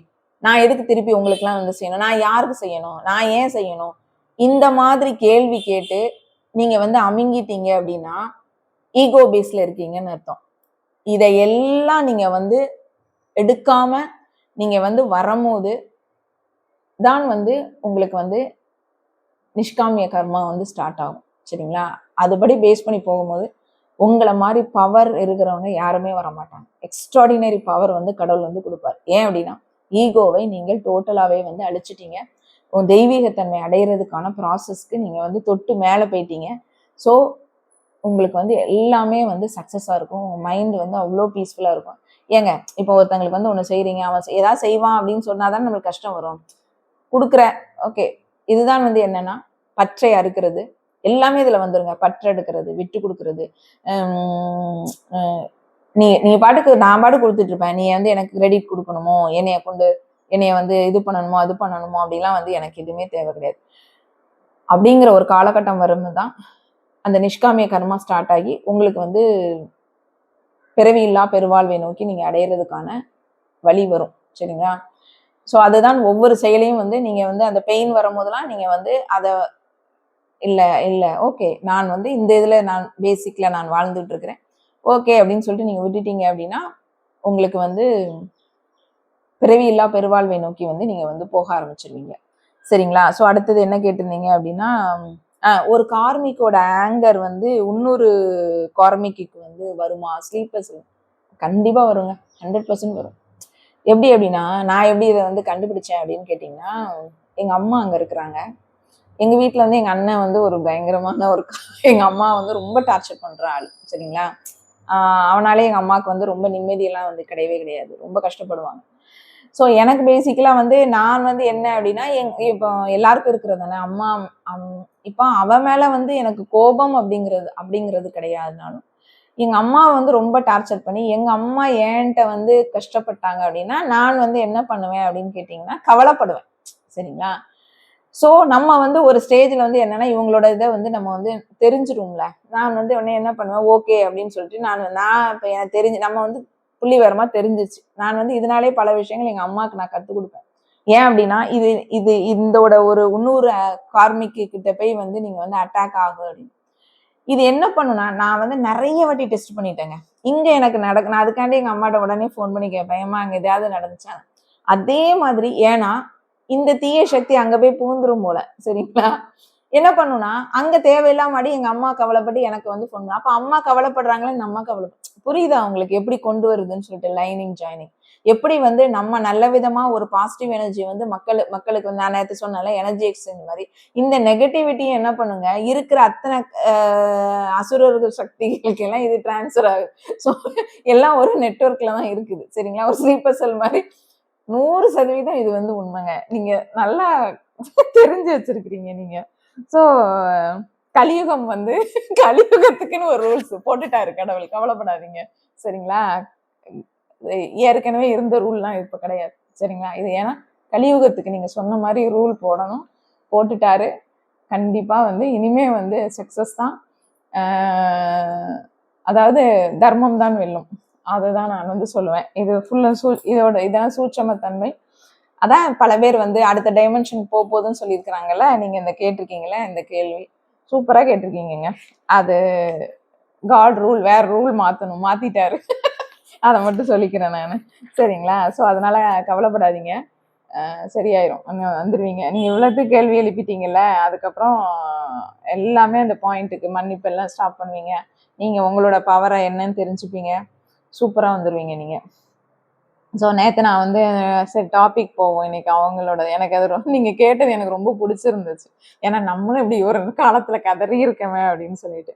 நான் எதுக்கு திருப்பி உங்களுக்குலாம் வந்து செய்யணும், நான் யாருக்கு செய்யணும், நான் ஏன் செய்யணும், இந்த மாதிரி கேள்வி கேட்டு நீங்க வந்து அமுங்கிட்டீங்க அப்படின்னா ஈகோ பேஸ்ல இருக்கீங்கன்னு அர்த்தம். இதையெல்லாம் நீங்க வந்து எடுக்காம நீங்க வந்து வரும்போது தான் வந்து உங்களுக்கு வந்து நிஷ்காமிய கர்மா வந்து ஸ்டார்ட் ஆகும். சரிங்களா? அதுபடி பேஸ் பண்ணி போகும்போது உங்களை மாதிரி பவர் இருக்கிறவங்க யாருமே வர மாட்டாங்க. எக்ஸ்ட்ராடினரி பவர் வந்து கடவுள் வந்து கொடுப்பார். ஏன் அப்படின்னா ஈகோவை நீங்கள் டோட்டலாவே வந்து அழிச்சிட்டீங்க. உன் தெய்வீகத்தன்மை அடையிறதுக்கான ப்ராசஸ்க்கு நீங்க வந்து தொட்டு மேலே போயிட்டீங்க. ஸோ உங்களுக்கு வந்து எல்லாமே வந்து சக்ஸஸாக இருக்கும். உங்கள் மைண்ட் வந்து அவ்வளோ பீஸ்ஃபுல்லாக இருக்கும். ஏங்க இப்போ ஒருத்தங்களுக்கு வந்து ஒன்று செய்கிறீங்க, அவன் ஏதாவது செய்வான் அப்படின்னு சொன்னால் தான் நம்மளுக்கு கஷ்டம் வரும். கொடுக்குற ஓகே, இதுதான் வந்து என்னன்னா பற்றை அறுக்கிறது எல்லாமே இதில் வந்துருங்க. பற்று எடுக்கிறது, விட்டு கொடுக்கறது, நீ பாட்டுக்கு நான் பாட்டு கொடுத்துட்டு இருப்பேன், நீ வந்து எனக்கு கிரெடிட் கொடுக்கணுமோ, என்னைய வந்து இது பண்ணணுமோ அது பண்ணணுமோ அப்படிலாம் வந்து எனக்கு எதுவுமே தேவை கிடையாது. அப்படிங்கிற ஒரு காலகட்டம் வரும்போது தான் அந்த நிஷ்காமிய கர்மா ஸ்டார்ட் ஆகி உங்களுக்கு வந்து பிறவி இல்லா பெருவாழ்வை நோக்கி நீங்க அடையிறதுக்கான வழி வரும். சரிங்களா? ஸோ அதுதான் ஒவ்வொரு செயலையும் வந்து நீங்க வந்து அந்த பெயின் வரும்போதெல்லாம் நீங்க வந்து அதை இல்லை ஓகே, நான் வந்து இந்த இதுல நான் பேசிக்ல நான் வாழ்ந்துட்டு இருக்கிறேன் ஓகே அப்படின்னு சொல்லிட்டு நீங்க விட்டுட்டீங்க அப்படின்னா உங்களுக்கு வந்து பிறவி இல்லா பெருவாழ்வை நோக்கி வந்து நீங்க வந்து போக ஆரம்பிச்சிருவீங்க. சரிங்களா? ஸோ அடுத்தது என்ன கேட்டிருந்தீங்க அப்படின்னா ஒரு கார்மிக்கோட ஆங்கர் வந்து இன்னொரு கார்மிக்கு வந்து வருமா? ஸ்லீப்லெஸ் கண்டிப்பா வருங்க. 100% வரும். எப்படி அப்படின்னா நான் எப்படி இதை வந்து கண்டுபிடிச்சேன் அப்படின்னு கேட்டிங்கன்னா, எங்க அம்மா அங்க இருக்கிறாங்க. எங்க வீட்டுல வந்து எங்க அண்ணன் வந்து ஒரு பயங்கரமான ஒரு எங்க அம்மா வந்து ரொம்ப டார்ச்சர் பண்ற ஆள். சரிங்களா? அவனாலே எங்க அம்மாவுக்கு வந்து ரொம்ப நிம்மதியெல்லாம் வந்து கிடையவே கிடையாது. ரொம்ப கஷ்டப்படுவாங்க. ஸோ எனக்கு பேசிக்கலா வந்து நான் வந்து என்ன அப்படின்னா இப்போ எல்லாருக்கும் இருக்கிறது தானே அம்மா. இப்போ அவன் மேல வந்து எனக்கு கோபம் அப்படிங்கிறது கிடையாதுனாலும் எங்க அம்மாவை வந்து ரொம்ப டார்ச்சர் பண்ணி எங்க அம்மா ஏன்ட்ட வந்து கஷ்டப்பட்டாங்க அப்படின்னா நான் வந்து என்ன பண்ணுவேன் அப்படின்னு கேட்டிங்கன்னா கவலைப்படுவேன். சரிங்களா? ஸோ நம்ம வந்து ஒரு ஸ்டேஜில் வந்து என்னன்னா இவங்களோட இதை வந்து நம்ம வந்து தெரிஞ்சிடும்ல. நான் வந்து உடனே என்ன பண்ணுவேன், ஓகே அப்படின்னு சொல்லிட்டு நான் இப்போ எனக்கு தெரிஞ்சு நம்ம வந்து புள்ளிவரமா தெரிஞ்சிச்சு. நான் வந்து இதனாலே பல விஷயங்கள் எங்க அம்மாவுக்கு நான் கற்றுக் கொடுப்பேன். ஏன் அப்படின்னா இதோட ஒரு இன்னொரு கார்மிக்கு கிட்ட போய் வந்து நீங்க வந்து அட்டாக் ஆகும் அப்படின்னு. இது என்ன பண்ணுனா நான் வந்து நிறைய வாட்டி டெஸ்ட் பண்ணிட்டேங்க. இங்க எனக்கு நான் அதுக்காண்டி எங்க அம்மாட்ட உடனே ஃபோன் பண்ணி கேட்பேன், ஏமா அங்க எதாவது நடந்துச்சா? அதே மாதிரி ஏன்னா இந்த தீய சக்தி அங்க போய் பூந்துரும் போல. சரிங்களா? என்ன பண்ணுனா அங்க தேவையில்லாம எங்க அம்மா கவலைப்பட்டு எனக்கு வந்து ஃபோன் பண்ணா. அப்ப அம்மா கவலைப்படுறாங்களே, இந்த அம்மா புரியுதா உங்களுக்கு எப்படி கொண்டு வருதுன்னு சொல்லிட்டு லைனிங் ஜாயினிங் எப்படி வந்து நம்ம நல்ல விதமா ஒரு பாசிட்டிவ் எனர்ஜி வந்து மக்களுக்கு வந்து நான் நேற்று சொன்னால எனர்ஜி எக்ஸ்சேஞ்ச் மாதிரி இந்த நெகட்டிவிட்டியும் என்ன பண்ணுங்க இருக்கிற அத்தனை அசுரர்கள் சக்திகளுக்கு எல்லாம் இது டிரான்ஸ்ஃபர் ஆகுது. ஸோ எல்லாம் ஒரு நெட்ஒர்க்ல தான் இருக்குது. சரிங்களா? ஒரு ஸ்லீப்பர் செல் மாதிரி 100% இது வந்து உண்மைங்க. நீங்க நல்லா தெரிஞ்சு வச்சிருக்கிறீங்க நீங்க. ஸோ கலியுகம் வந்து கலியுகத்துக்குன்னு ஒரு ரூல்ஸ் போட்டுட்டாரு கடவுள். கவலைப்படாதீங்க. சரிங்களா? ஏற்கனவே இருந்த ரூல்லாம் இப்ப கிடையாது. சரிங்களா? இது ஏன்னா கலியுகத்துக்கு நீங்க சொன்ன மாதிரி ரூல் போடணும். போட்டுட்டாரு. கண்டிப்பா வந்து இனிமே வந்து சக்சஸ் தான். அதாவது தர்மம் தான் வெல்லும். அதுதான் நான் வந்து சொல்லுவேன். இது ஃபுல்லா இதெல்லாம் சூட்சமத்தன்மை. அதான் பல பேர் வந்து அடுத்த டைமென்ஷன் போகுதுன்னு சொல்லியிருக்கிறாங்கல்ல. நீங்க இந்த கேட்டிருக்கீங்களா இந்த கேள்வி? சூப்பரா கேட்டிருக்கீங்க. அது காட் ரூல், வேற ரூல் மாத்திட்டாரு. அதை மட்டும் சொல்லிக்கிறேன் நான். சரிங்களா? ஸோ அதனால கவலைப்படாதீங்க, சரியாயிரும். வந்துடுவீங்க. நீங்க இவ்வளவு கேள்வி எழுப்பிட்டீங்கல்ல, அதுக்கப்புறம் எல்லாமே அந்த பாயிண்ட்டுக்கு மன்னிப்பு எல்லாம் ஸ்டாப் பண்ணுவீங்க. நீங்க உங்களோட பவரை என்னன்னு தெரிஞ்சுப்பீங்க. சூப்பரா வந்துடுவீங்க நீங்க. ஸோ நேற்று நான் வந்து சரி டாபிக் போவோம் இன்னைக்கு அவங்களோட. எனக்கு அது நீங்க கேட்டது எனக்கு ரொம்ப பிடிச்சிருந்துச்சு. ஏன்னா நம்மளும் இப்படி ஒரு காலத்துல கதறி இருக்கமே அப்படின்னு சொல்லிட்டு.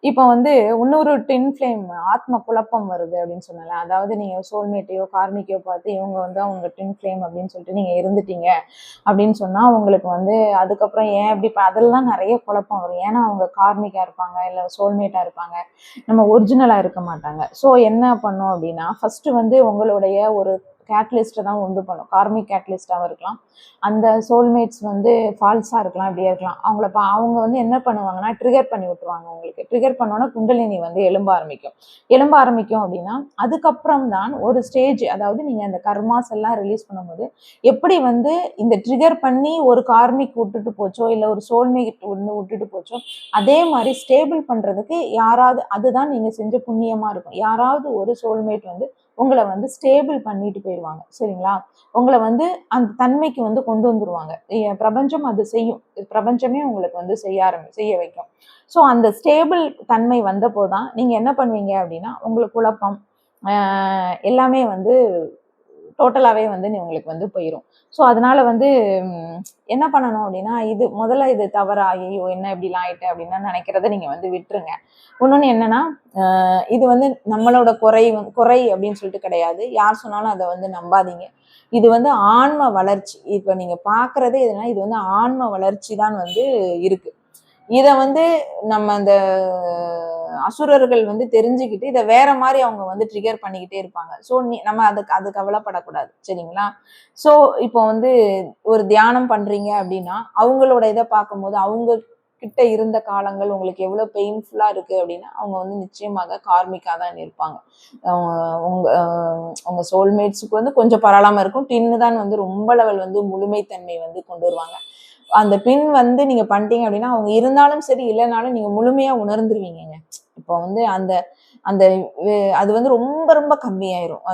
இப்போ வந்து இன்னொரு ட்வின் ஃப்ளேம் ஆத்ம குழப்பம் வருது அப்படின்னு சொன்னால, அதாவது நீங்க சோல்மேட்டையோ கார்மிக்கையோ பார்த்து இவங்க வந்து அவங்க ட்வின் ஃப்ளேம் அப்படின்னு சொல்லிட்டு நீங்க இருந்துட்டீங்க அப்படின்னு சொன்னா உங்களுக்கு வந்து அதுக்கப்புறம் ஏன் அப்படி அதெல்லாம் நிறைய குழப்பம் வரும். ஏன்னா அவங்க கார்மிக்கா இருப்பாங்க, இல்லை சோல்மேட்டா இருப்பாங்க, நம்ம ஒரிஜினலா இருக்க மாட்டாங்க. ஸோ என்ன பண்ணும் அப்படின்னா ஃபர்ஸ்ட் வந்து உங்களுடைய ஒரு கேட்டலிஸ்ட்டை தான் உண்டு பண்ணும். கார்மிக் கேட்டலிஸ்டாகவும் இருக்கலாம், அந்த சோல்மேட்ஸ் வந்து ஃபால்ஸாக இருக்கலாம், இப்படியே இருக்கலாம். அவங்க வந்து என்ன பண்ணுவாங்கன்னா ட்ரிகர் பண்ணி விட்டுருவாங்க. உங்களுக்கு ட்ரிகர் பண்ணோன்னா குண்டலினி வந்து எழும்ப ஆரம்பிக்கும் அப்படின்னா அதுக்கப்புறம் தான் ஒரு ஸ்டேஜ், அதாவது நீங்கள் அந்த கர்மாஸ் எல்லாம் ரிலீஸ் பண்ணும்போது எப்படி வந்து இந்த ட்ரிகர் பண்ணி ஒரு கார்மிக் விட்டுட்டு போச்சோ இல்லை ஒரு சோல்மேட் வந்து விட்டுட்டு போச்சோ அதே மாதிரி ஸ்டேபிள் பண்ணுறதுக்கு யாராவது, அதுதான் நீங்கள் செஞ்ச புண்ணியமாக இருக்கும், யாராவது ஒரு சோல்மேட் வந்து உங்களை வந்து ஸ்டேபிள் பண்ணிட்டு போயிடுவாங்க. சரிங்களா? உங்களை வந்து அந்த தன்மைக்கு வந்து கொண்டு வந்துருவாங்க. பிரபஞ்சம் அது செய்யும். பிரபஞ்சமே உங்களுக்கு வந்து செய்ய வைக்கும். ஸோ அந்த ஸ்டேபிள் தன்மை வந்தப்போதான் நீங்க என்ன பண்ணுவீங்க அப்படின்னா உங்களுக்கு குழப்பம் எல்லாமே வந்து டோட்டலாகவே வந்து உங்களுக்கு வந்து போயிடும். ஸோ அதனால வந்து என்ன பண்ணணும் அப்படின்னா முதல்ல இது தவறா, ஐயோ என்ன இப்படிலாம் ஆயிட்டு அப்படின்னா நினைக்கிறத நீங்கள் வந்து விட்டுருங்க. இன்னொன்று என்னன்னா இது வந்து நம்மளோட குறை அப்படின்னு சொல்லிட்டு கிடையாது. யார் சொன்னாலும் அதை வந்து நம்பாதீங்க. இது வந்து ஆன்ம வளர்ச்சி. இப்போ நீங்கள் பார்க்குறதே எதுனா இது வந்து ஆன்ம வளர்ச்சி தான் வந்து இருக்கு. இதை வந்து நம்ம அந்த அசுரர்கள் வந்து தெரிஞ்சுக்கிட்டு இதை வேற மாதிரி அவங்க வந்து ட்ரிகர் பண்ணிக்கிட்டே இருப்பாங்க. ஸோ நம்ம அது கவலைப்படக்கூடாது. சரிங்களா? ஸோ இப்போ வந்து ஒரு தியானம் பண்றீங்க அப்படின்னா அவங்களோட இதை பார்க்கும்போது அவங்க கிட்ட இருந்த காலங்கள் உங்களுக்கு எவ்வளவு பெயின்ஃபுல்லா இருக்கு அப்படின்னா அவங்க வந்து நிச்சயமாக கார்மிக்கா தான் இருப்பாங்க. உங்க சோல்மேட்ஸுக்கு வந்து கொஞ்சம் பரவாயில்லாம இருக்கும். டின்னு தான் வந்து ரொம்ப லெவல் வந்து முழுமைத்தன்மை வந்து கொண்டு வருவாங்க. அந்த பின் வந்து நீங்க பண்ணிட்டீங்க அப்படின்னா அவங்க இருந்தாலும் சரி இல்லைனாலும் நீங்க முழுமையா உணர்ந்துருவீங்க. இப்போ வந்து அந்த அந்த அது வந்து ரொம்ப ரொம்ப கம்மியாயிரும்.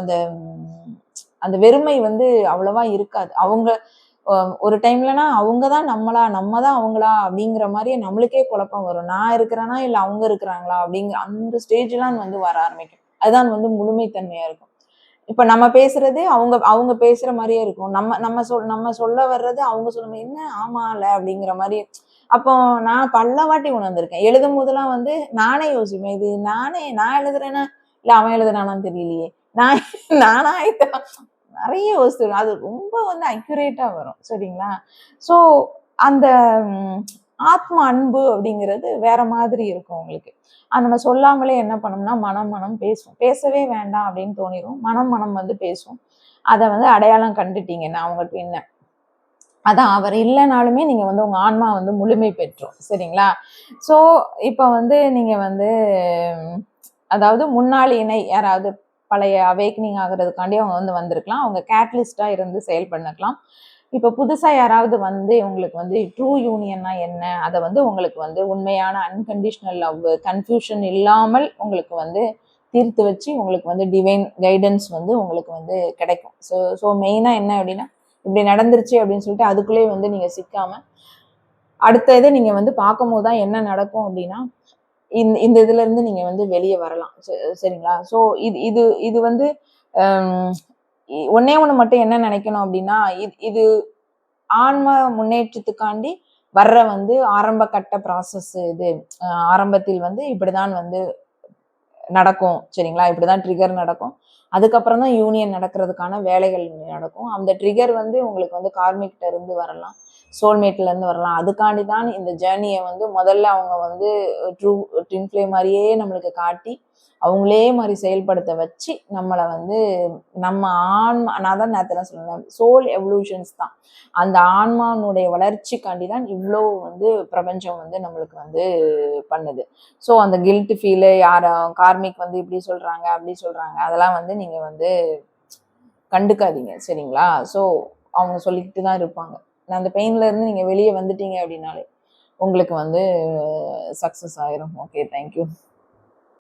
அந்த வெறுமை வந்து அவ்வளவா இருக்காது. அவங்க ஒரு டைம்லனா அவங்கதான் நம்ம தான் அவங்களா அப்படிங்கிற மாதிரியே நம்மளுக்கே குழப்பம் வரும். நான் இருக்கிறேனா இல்ல அவங்க இருக்கிறாங்களா அப்படிங்கிற அந்த ஸ்டேஜ்லாம் வந்து வர ஆரம்பிக்கும். அதுதான் வந்து முழுமைத்தன்மையா இருக்கும். இப்ப நம்ம பேசுறது அவங்க பேசுற மாதிரியே இருக்கும். நம்ம சொல்ல வர்றது அவங்க சொல்ல என்ன ஆமால அப்படிங்கிற மாதிரி. அப்போ நான் பல வாட்டி உணர்ந்திருக்கேன். எழுதும் போதெல்லாம் வந்து நானே யோசிப்பேன், இது நான் எழுதுறேன்னா இல்ல அவன் எழுதுறானான்னு தெரியலையே, நானா நிறைய யோசிச்சிருக்கேன். அது ரொம்ப வந்து அக்யூரேட்டா வரும். சரிங்களா? ஸோ அந்த ஆத்ம அன்பு அப்படிங்கிறது வேற மாதிரி இருக்கும் உங்களுக்கு. நம்ம சொல்லாமலே என்ன பண்ணோம்னா மனம் பேசும். பேசவே வேண்டாம் அப்படின்னு தோணிடும். மனம் வந்து பேசும். அதை வந்து அடையாளம் கண்டுட்டீங்கன்னா அவங்க என்ன அதான் அவர் இல்லைனாலுமே நீங்க வந்து உங்க ஆன்மா வந்து முழுமை பெற்றோம். சரிங்களா? ஸோ இப்போ வந்து நீங்க வந்து அதாவது முன்னாள் இணை யாராவது பழைய அவேக்னிங் ஆகுறதுக்காண்டி அவங்க வந்து வந்திருக்கலாம். அவங்க கேட்டலிஸ்டா இருந்து செயல் பண்ணிக்கலாம். இப்போ புதுசா யாராவது வந்து உங்களுக்கு வந்து ட்ரூ யூனியன்னா என்ன, அதை வந்து உங்களுக்கு வந்து உண்மையான அன்கண்டிஷனல் லவ் கன்ஃபியூஷன் இல்லாமல் உங்களுக்கு வந்து தீர்த்து வச்சு உங்களுக்கு வந்து டிவைன் கைடன்ஸ் வந்து உங்களுக்கு வந்து கிடைக்கும். ஸோ மெயினா என்ன அப்படின்னா இப்படி நடந்துருச்சு அப்படின்னு சொல்லிட்டு அதுக்குள்ளே வந்து நீங்க சிக்காம அடுத்த இதை நீங்க வந்து பார்க்கும் போதுதான் என்ன நடக்கும் அப்படின்னா இந்த இதுல இருந்து நீங்க வந்து வெளியே வரலாம். சரிங்களா? ஸோ இது வந்து ஒன்னே ஒண்ணு மட்டும் என்ன நினைக்கணும் அப்படின்னா இது ஆன்ம முன்னேற்றத்துக்காண்டி வர்ற வந்து ஆரம்ப கட்ட ப்ராசஸ். இது ஆரம்பத்தில் வந்து இப்படிதான் வந்து நடக்கும். சரிங்களா? இப்படிதான் ட்ரிகர் நடக்கும். அதுக்கப்புறம் தான் யூனியன் நடக்கிறதுக்கான வேலைகள் நடக்கும். அந்த ட்ரிகர் வந்து உங்களுக்கு வந்து கார்மிக்ல இருந்து வரலாம், சோல்மேட்ல இருந்து வரலாம். அதுக்காண்டி தான் இந்த ஜேர்னியை வந்து முதல்ல அவங்க வந்து ட்ரூ ட்வின் ஃப்ளேம் மாதிரியே நம்மளுக்கு காட்டி அவங்களே மாதிரி செயல்படுத்த வச்சு நம்மளை வந்து நம்ம ஆன்மா, நான் தான் நேரத்தில் சொன்னேன், சோல் எவல்யூஷன்ஸ் தான். அந்த ஆன்மானுடைய வளர்ச்சிக்காண்டி தான் இவ்வளோ வந்து பிரபஞ்சம் வந்து நம்மளுக்கு வந்து பண்ணுது. ஸோ அந்த கில்ட் ஃபீலு கார்மிக் வந்து இப்படி சொல்றாங்க அப்படி சொல்றாங்க அதெல்லாம் வந்து நீங்க வந்து கண்டுக்காதீங்க. சரிங்களா? ஸோ அவங்க சொல்லிக்கிட்டு தான் இருப்பாங்க. அந்த பெயின்ல இருந்து நீங்க வெளியே வந்துட்டீங்க அப்படின்னாலே உங்களுக்கு வந்து சக்சஸ் ஆயிரும். Okay, thank you.